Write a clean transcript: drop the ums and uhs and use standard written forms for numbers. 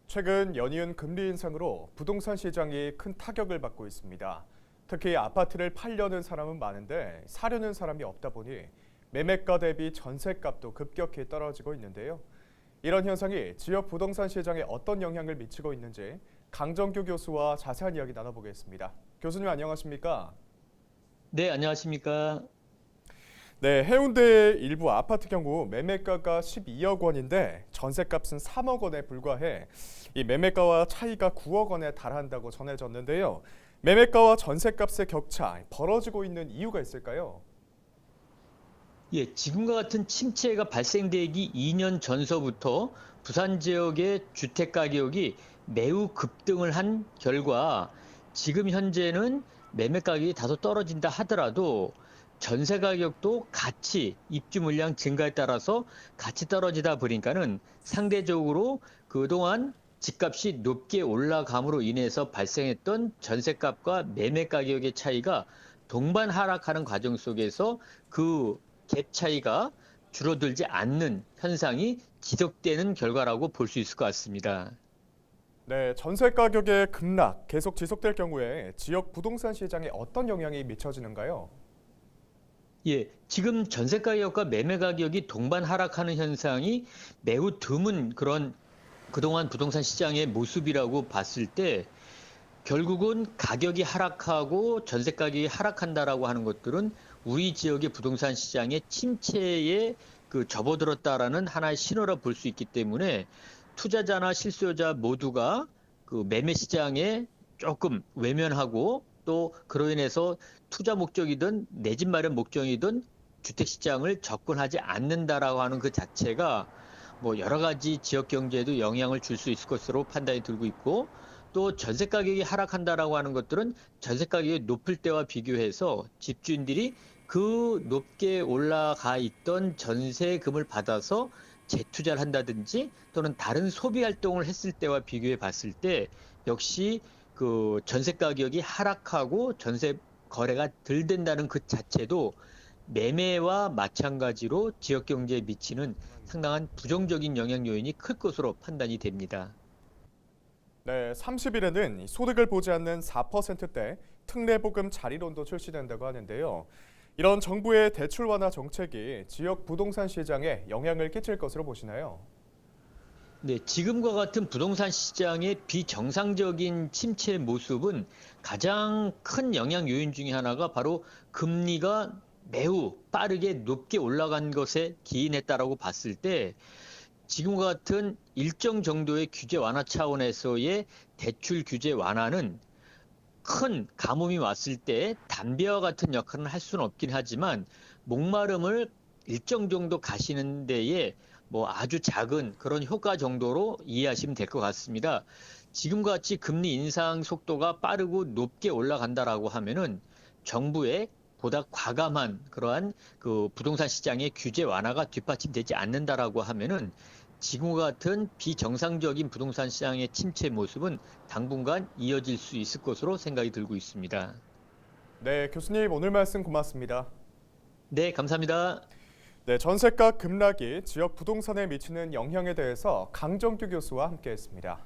최근 연이은 금리 인상으로 부동산 시장이 큰 타격을 받고 있습니다. 특히 아파트를 팔려는 사람은 많은데 사려는 사람이 없다 보니 매매가 대비 전셋값도 급격히 떨어지고 있는데요. 이런 현상이 지역 부동산 시장에 어떤 영향을 미치고 있는지 강정규 교수와 자세한 이야기 나눠보겠습니다. 교수님 안녕하십니까? 네, 안녕하십니까? 네, 해운대의 일부 아파트 경우 매매가가 12억 원인데 전셋값은 3억 원에 불과해 이 매매가와 차이가 9억 원에 달한다고 전해졌는데요. 매매가와 전셋값의 격차 벌어지고 있는 이유가 있을까요? 예, 지금과 같은 침체가 발생되기 2년 전서부터 부산 지역의 주택 가격이 매우 급등을 한 결과 지금 현재는 매매 가격이 다소 떨어진다 하더라도 전세 가격도 같이 입주 물량 증가에 따라서 같이 떨어지다 보니까는 상대적으로 그동안 집값이 높게 올라감으로 인해서 발생했던 전세값과 매매 가격의 차이가 동반 하락하는 과정 속에서 그 갭 차이가 줄어들지 않는 현상이 지속되는 결과라고 볼 수 있을 것 같습니다. 네, 전세 가격의 급락 계속 지속될 경우에 지역 부동산 시장에 어떤 영향이 미쳐지는가요? 예, 지금 전세 가격과 매매 가격이 동반 하락하는 현상이 매우 드문 그런 그동안 부동산 시장의 모습이라고 봤을 때 결국은 가격이 하락하고 전세 가격이 하락한다라고 하는 것들은 우리 지역의 부동산 시장의 침체에 접어들었다라는 하나의 신호라 볼 수 있기 때문에 투자자나 실수요자 모두가 그 매매 시장에 조금 외면하고 또 그로 인해서 투자 목적이든 내 집 마련 목적이든 주택 시장을 접근하지 않는다라고 하는 그 자체가 뭐 여러 가지 지역 경제에도 영향을 줄 수 있을 것으로 판단이 들고 있고 또 전세 가격이 하락한다라고 하는 것들은 전세 가격이 높을 때와 비교해서 집주인들이 그 높게 올라가 있던 전세금을 받아서 재투자를 한다든지 또는 다른 소비 활동을 했을 때와 비교해 봤을 때 역시 그 전세 가격이 하락하고 전세 거래가 덜 된다는 그 자체도 매매와 마찬가지로 지역 경제에 미치는 상당한 부정적인 영향 요인이 클 것으로 판단이 됩니다. 네, 30일에는 소득을 보지 않는 4%대 특례보금 자리론도 출시된다고 하는데요. 이런 정부의 대출 완화 정책이 지역 부동산 시장에 영향을 끼칠 것으로 보시나요? 네, 지금과 같은 부동산 시장의 비정상적인 침체 모습은 가장 큰 영향 요인 중에 하나가 바로 금리가 매우 빠르게 높게 올라간 것에 기인했다라고 봤을 때 지금과 같은 일정 정도의 규제 완화 차원에서의 대출 규제 완화는 큰 가뭄이 왔을 때 담배와 같은 역할은 할 수는 없긴 하지만 목마름을 일정 정도 가시는 데에 뭐 아주 작은 그런 효과 정도로 이해하시면 될 것 같습니다. 지금과 같이 금리 인상 속도가 빠르고 높게 올라간다라고 하면은 정부의 보다 과감한 그러한 그 부동산 시장의 규제 완화가 뒷받침되지 않는다라고 하면은 지금과 같은 비정상적인 부동산 시장의 침체 모습은 당분간 이어질 수 있을 것으로 생각이 들고 있습니다. 네, 교수님 오늘 말씀 고맙습니다. 네, 감사합니다. 네, 전세가 급락이 지역 부동산에 미치는 영향에 대해서 강정규 교수와 함께했습니다.